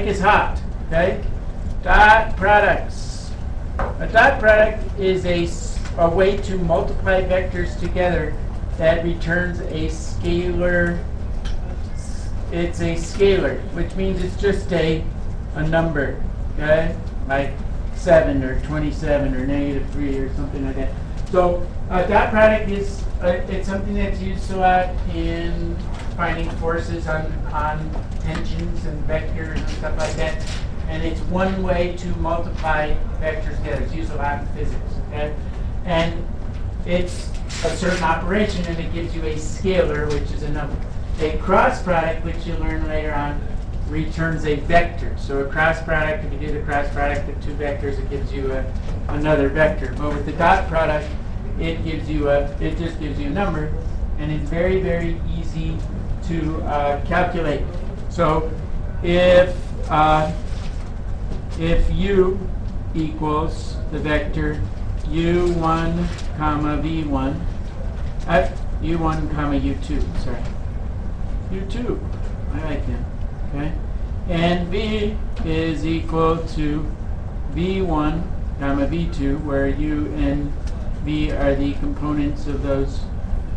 is hot, okay? Dot products. A dot product is a way to multiply vectors together that returns a scalar. It's a scalar, which means it's just a number, okay? Like 7 or 27 or -3 or something like that. So a dot product is it's something that's used a lot in finding forces on tensions and vectors and stuff like that. And it's one way to multiply vectors together. It's used a lot in physics, okay? And it's a certain operation, and it gives you a scalar, which is a number. A cross product, which you'll learn later on, returns a vector. So a cross product, if you do the cross product of two vectors, it gives you another vector. But with the dot product, it just gives you a number, and it's very, very easy to calculate. So if u equals the vector u1 comma v1, u1 comma u2, sorry, u2, I like that, okay? And v is equal to v1 comma v2, where u and v are the components of those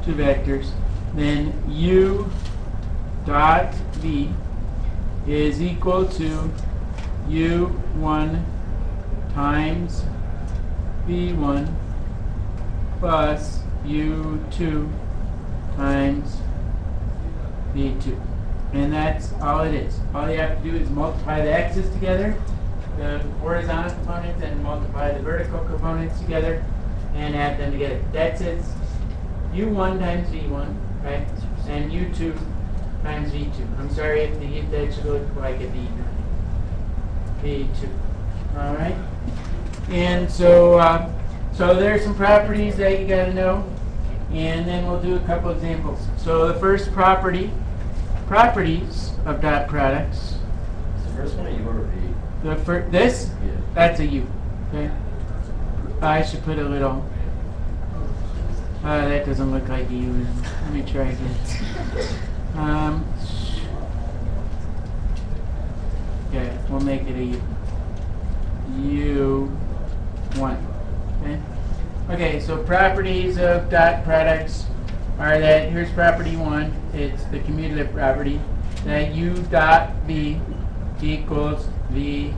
two vectors, then u dot v is equal to u1 times v1 plus u2 times v2. And that's all it is. All you have to do is multiply the x's together, the horizontal components, and multiply the vertical components together and add them together. That's it. u1 times v1, right? And u2 times v2. I'm sorry if that should look like a v2. All right? And so there's some properties that you got to know, and then we'll do a couple examples. So the first properties of dot products. Is the first one a U or a V? This? Yeah. That's a U. Okay. I should put a little. That doesn't look like a U. Let me try again. Okay, we'll make it a U. U1. Okay. Okay. So properties of dot products are that here's property 1. It's the commutative property that u dot v equals v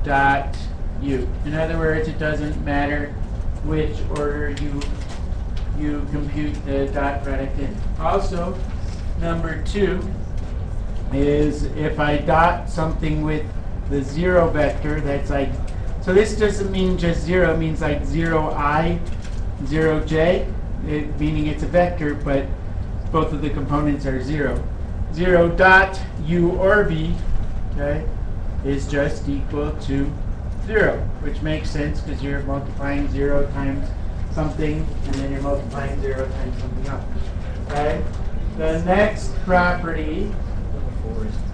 dot u. In other words, it doesn't matter which order you compute the dot product in. Also, number 2 is if I dot something with the 0 vector, that's like, so this doesn't mean just 0, it means like 0i, 0j, meaning it's a vector, but both of the components are 0. 0 dot u or v, okay, is just equal to 0, which makes sense because you're multiplying 0 times something, and then you're multiplying 0 times something else. Okay? The next property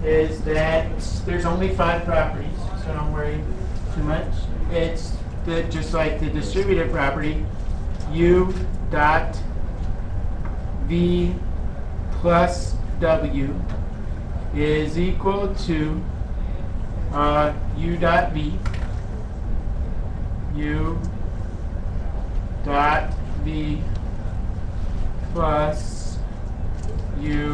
is that there's only 5 properties, so don't worry too much. It's just like the distributive property, u dot v plus w is equal to u dot v, u dot v plus u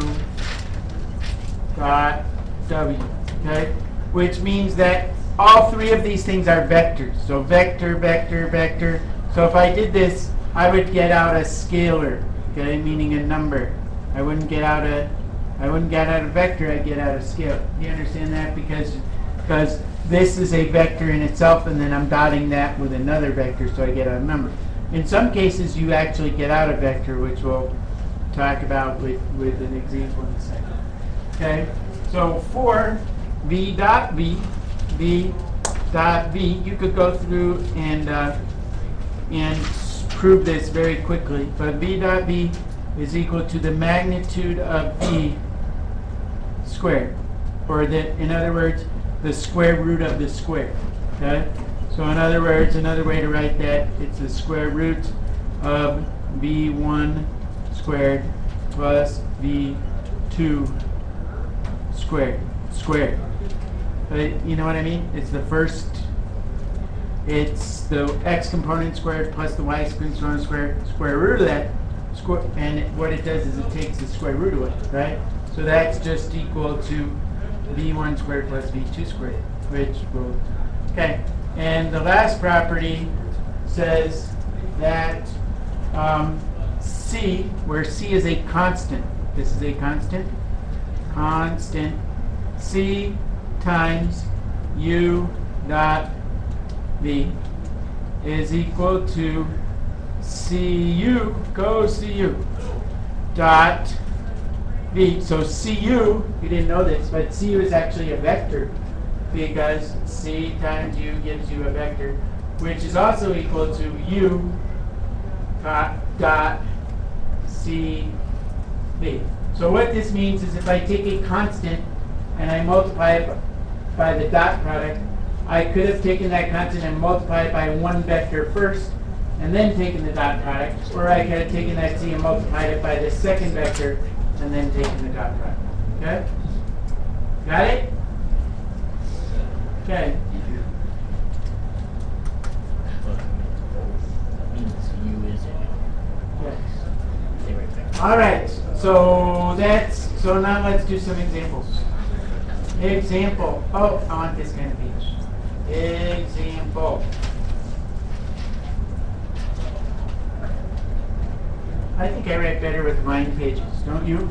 dot w, okay? Which means that all 3 of these things are vectors. So vector, vector, vector. So if I did this, I would get out a scalar, okay, meaning a number. I wouldn't get out a vector, I'd get out a scalar. Do you understand that? Because this is a vector in itself, and then I'm dotting that with another vector, so I get out a number. In some cases, you actually get out a vector, which we'll talk about with an example in a second. Okay, so for v dot v, you could go through and prove this very quickly. But v dot v is equal to the magnitude of v squared, or in other words, the square root of the square. Okay. So in other words, another way to write that, it's the square root of v1 squared plus v2 squared. But you know what I mean? It's the first, it's the x component squared plus the y component square root of that, and what it does is it takes the square root of it, right? So that's just equal to v1 squared plus v2 squared, which will, okay. And the last property says that C, where C is a constant, this is a constant, C times U dot V is equal to CU, go CU, dot V. So CU, you didn't know this, but CU is actually a vector because C times U gives you a vector, which is also equal to U dot CV. So what this means is if I take a constant and I multiply it by the dot product, I could have taken that constant and multiplied it by one vector first and then taken the dot product, or I could have taken that C and multiplied it by the second vector and then taken the dot product. Okay? Got it? Okay. All right, so now let's do some examples. Example. Oh, I want this kind of page. Example. I think I write better with line pages, don't you?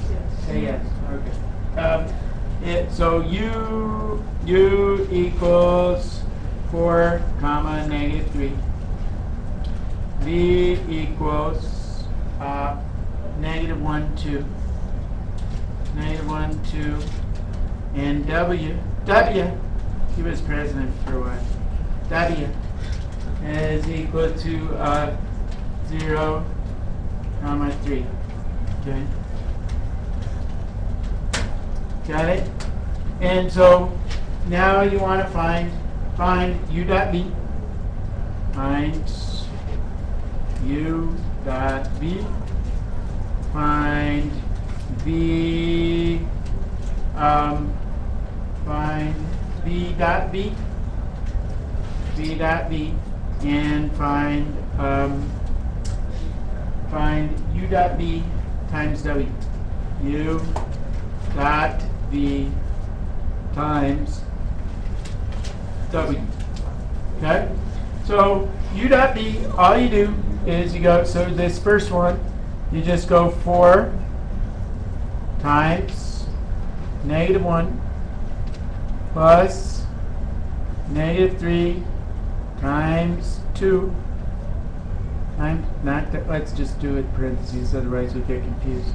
Yes. Say yes. Okay. So u equals 4, comma, negative 3. V equals negative 1, 2. Negative 1, 2. And W, he was president for a while. W is equal to 0, comma, 3. Okay. Got it? And so now you want to find U dot V. Find U dot V. Find V. Find V dot V. V dot V. And find U dot V times W. U dot V times W. Okay? So U dot V, all you do is you go, so this first one, you just go 4 times negative 1 plus negative 3 times 2 times, not that, let's just do it parentheses, otherwise we get confused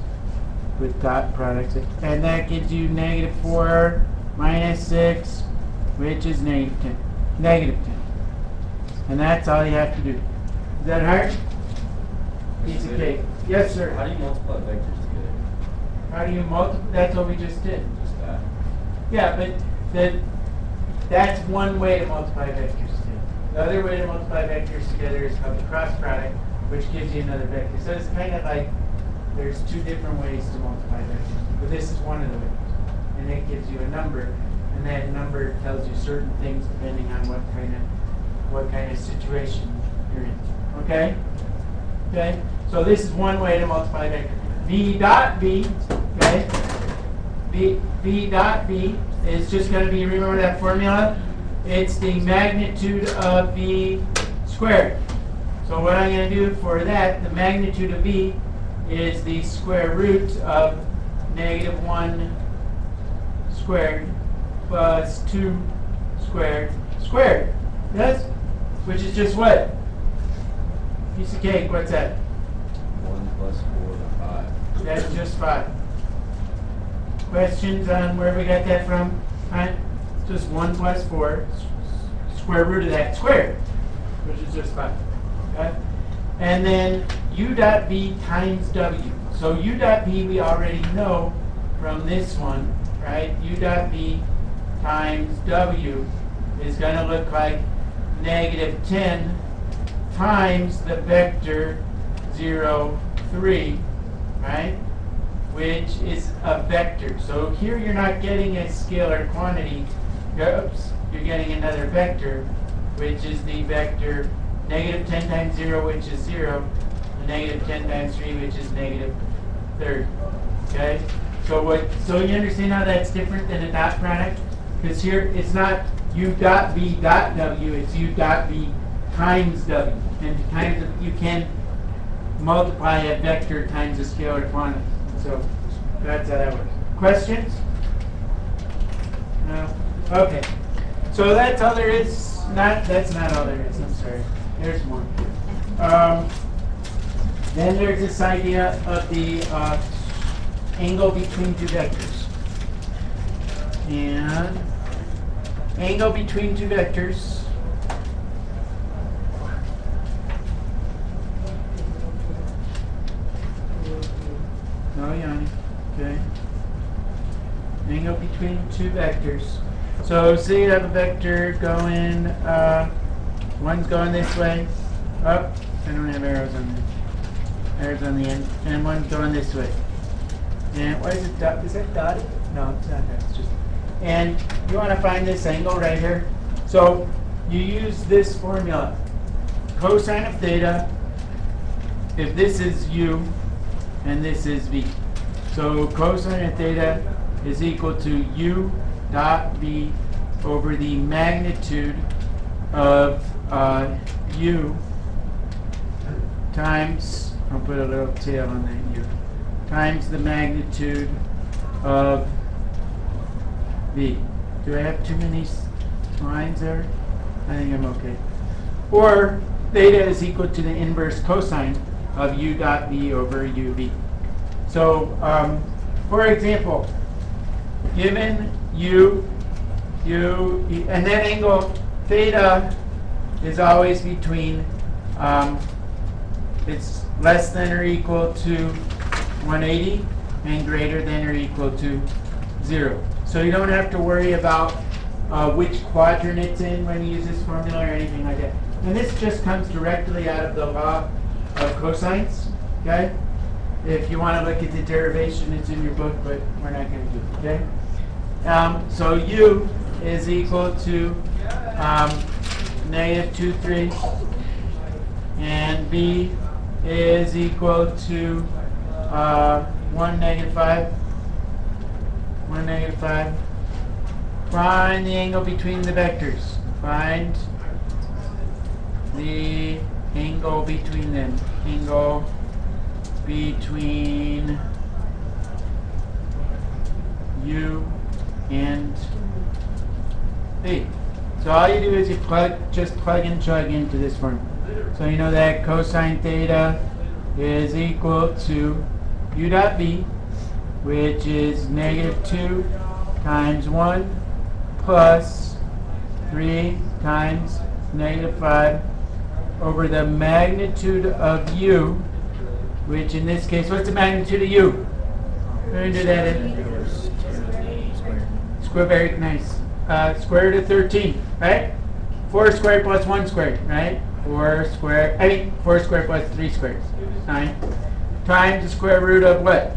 with dot products. And that gives you negative 4 minus 6, which is negative 10. Negative 10. And that's all you have to do. Is that hard? Piece of cake. Yes, sir. How do you multiply vectors together? How do you multiply? That's what we just did. Just that. Yeah, but that's one way to multiply vectors together. The other way to multiply vectors together is called the cross product, which gives you another vector. So it's kind of like there's two different ways to multiply vectors, but this is one of the ways. And it gives you a number, and that number tells you certain things depending on what kind of situation you're in. Okay? Okay? So this is one way to multiply vector. V dot V, okay? V dot V is just going to be, remember that formula? It's the magnitude of V squared. So what I'm going to do for that, the magnitude of V is the square root of negative 1 squared plus 2 squared squared. Yes? Which is just what? Piece of cake, what's that? 1 plus 4 5. That's just 5. Questions on where we got that from? Right? Just 1 plus 4, square root of that squared, which is just 5. Okay? And then U dot V times W. So U dot V we already know from this one, right? U dot V times W is going to look like negative 10 times the vector 0, 3, right? which is a vector. So here you're not getting a scalar quantity. Oops, you're getting another vector, which is the vector negative 10 times 0, which is 0, and negative 10 times 3, which is negative 30. Okay? So you understand how that's different than a dot product? Because here it's not u dot v dot w, it's u dot v times w. And times you can multiply a vector times a scalar quantity. So that's how that works. Questions? No? Okay. So that's all there is. That's not all there is. I'm sorry. There's more. Then there's this idea of the angle between two vectors. And angle between two vectors no yawning. Okay. Angle between two vectors. So say you have a vector going, one's going this way. Oh, I don't have arrows on there. Arrows on the end. And one's going this way. And why is it dot? Is that dotted? No, it's not that. It's just. And you want to find this angle right here. So you use this formula. Cosine of theta, if this is u and this is v. So cosine of theta is equal to u dot v over the magnitude of u times, I'll put a little tail on that u, times the magnitude of v. Do I have too many lines there? I think I'm okay. Or theta is equal to the inverse cosine of u dot v over uv. So, for example, given u, and that angle theta is always between, it's less than or equal to 180 and greater than or equal to 0. So you don't have to worry about which quadrant it's in when you use this formula or anything like that. And this just comes directly out of the law of cosines, okay? If you want to look at the derivation, it's in your book, but we're not going to do it, okay? So u is equal to negative 2, 3, and v is equal to 1, negative 5. 1, negative 5. Find the angle between the vectors. Find the angle between them. Angle between u and v. So all you do is you just plug and chug into this formula. So you know that cosine theta is equal to u dot v, which is negative 2 times 1 plus 3 times negative 5 over the magnitude of u, which in this case, what's the magnitude of u? We're going to do that in square, very nice. Square root of 13, right? 4 squared plus 1 squared, right? 4 squared plus 3 squared, 9. Times the square root of what?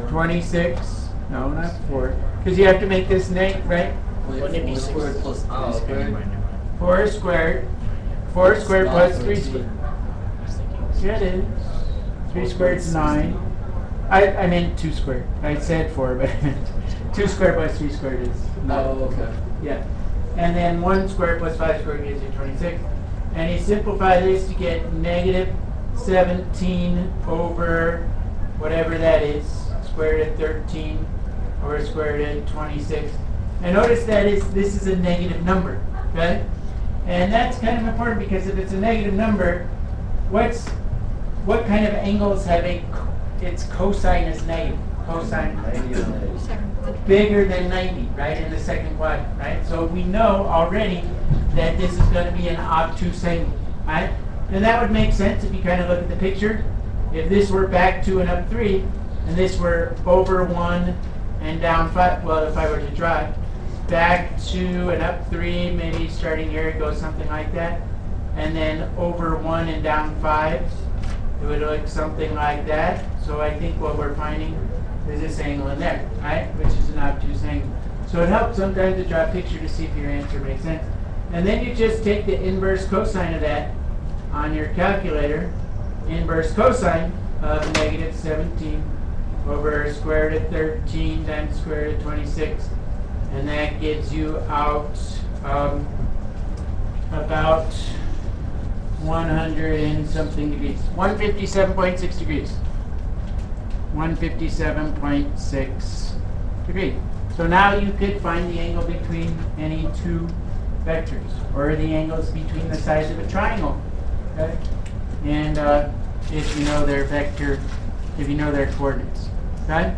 26. No, not 4. Because you have to make this name, right? Wouldn't it be 6 squared plus 3 squared? 4 squared. 4 squared plus 3 squared. Yeah, it is. 3 squared is 9. I meant 2 squared. I said 4, but 2 squared plus 3 squared is 9. Oh, okay. Yeah. And then 1 squared plus 5 squared gives you 26. And you simplify this to get negative 17 over whatever that is, square root of 13 over square root of 26. And notice that this is a negative number, okay? And that's kind of important because if it's a negative number, what kind of angles have its cosine is negative? Cosine bigger than 90, right, in the second quadrant, right? So we know already that this is going to be an obtuse angle, right? And that would make sense if you kind of look at the picture. If this were back 2 and up 3, and this were over 1 and down 5, well, if I were to draw it, back 2 and up 3, maybe starting here it goes something like that, and then over 1 and down 5, it would look something like that. So I think what we're finding is this angle in there, right? Which is an obtuse angle. So it helps sometimes to draw a picture to see if your answer makes sense. And then you just take the inverse cosine of that on your calculator. Inverse cosine of negative 17 over square root of 13 times square root of 26. And that gives you out about 100 and something degrees. 157.6 degrees. 157.6 degrees. So now you could find the angle between any two vectors, or the angles between the sides of a triangle. Okay? And if you know their vector, if you know their coordinates. Okay?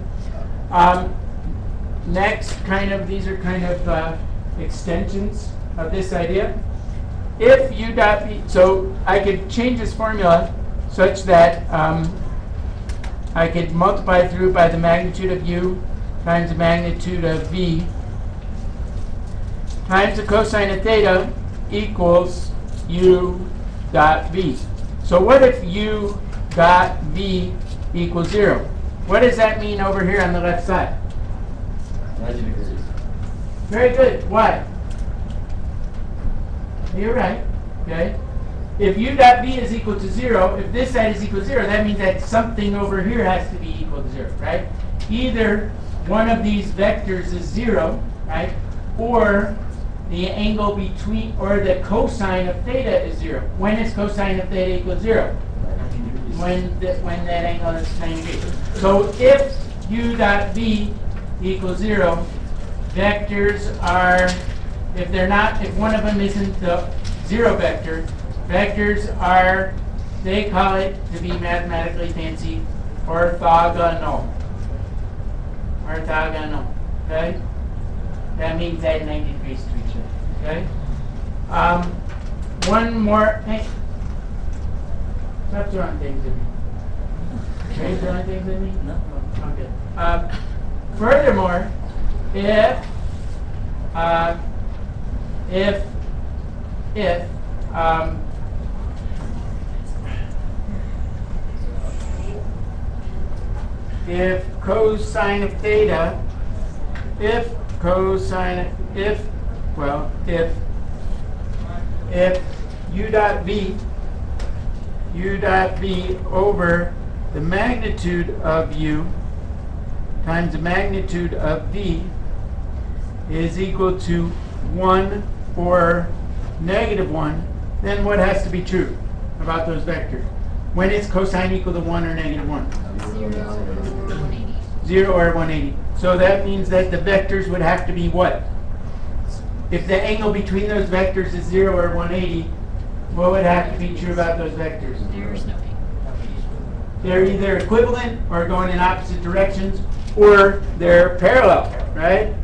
Next, these are kind of extensions of this idea. If u dot v, so I could change this formula such that I could multiply through by the magnitude of u times the magnitude of v times the cosine of theta equals u dot v. So what if u dot v equals 0? What does that mean over here on the left side? 90 degrees. Very good. Why? You're right. Okay. If u dot v is equal to 0, if this side is equal to 0, that means that something over here has to be equal to 0, right? Either one of these vectors is 0, right? Or the angle between, or the cosine of theta is 0. When is cosine of theta equal to 0? When that angle is 90 degrees. So if u dot v equals 0, vectors are, if one of them isn't the 0 vector, vectors are, they call it, to be mathematically fancy, orthogonal. Orthogonal. Okay? That means at 90 degrees to each other. Okay? One more. Hey. Stop throwing things at me. Are you throwing things at me? No. Okay. Furthermore, if cosine of theta, if u dot v over the magnitude of u times the magnitude of v is equal to 1 or negative 1, then what has to be true about those vectors? When is cosine equal to 1 or negative 1? 0 or 180. So that means that the vectors would have to be what? If the angle between those vectors is 0 or 180, what would have to be true about those vectors? There's no angle. They're either equivalent or going in opposite directions, or they're parallel, right?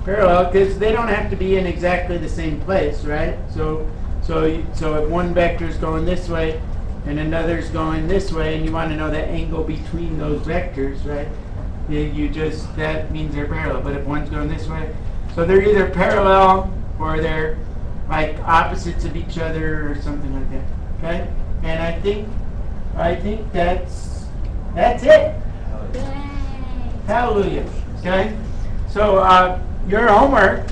Parallel, because they don't have to be in exactly the same place, right? So if one vector is going this way and another's going this way, and you want to know the angle between those vectors, right? That means they're parallel. But if one's going this way, so they're either parallel or they're like opposites of each other or something like that. Okay? And I think that's it. Hallelujah. Okay? So your homework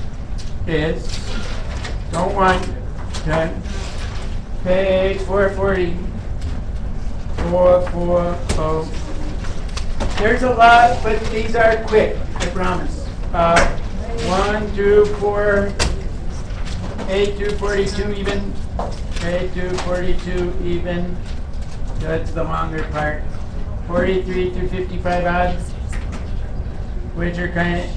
is, page 440, 440. There's a lot, but these are quick, I promise. 1 through 4, 8 through 42 even, 8 through 42 even. That's the longer part. 43 through 55 odd, which are kind of,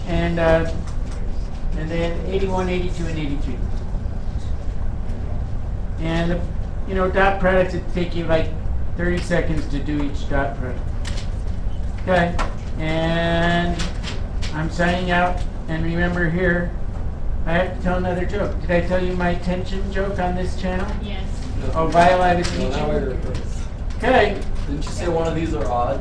and then 81, 82, and 83. And dot products, it take you like 30 seconds to do each dot product. Okay, and I'm signing out. And remember here, I have to tell another joke. Did I tell you my tension joke on this channel? Yes. Oh, while I was Well, now teaching? we're- Okay. Didn't you say one of these are odd?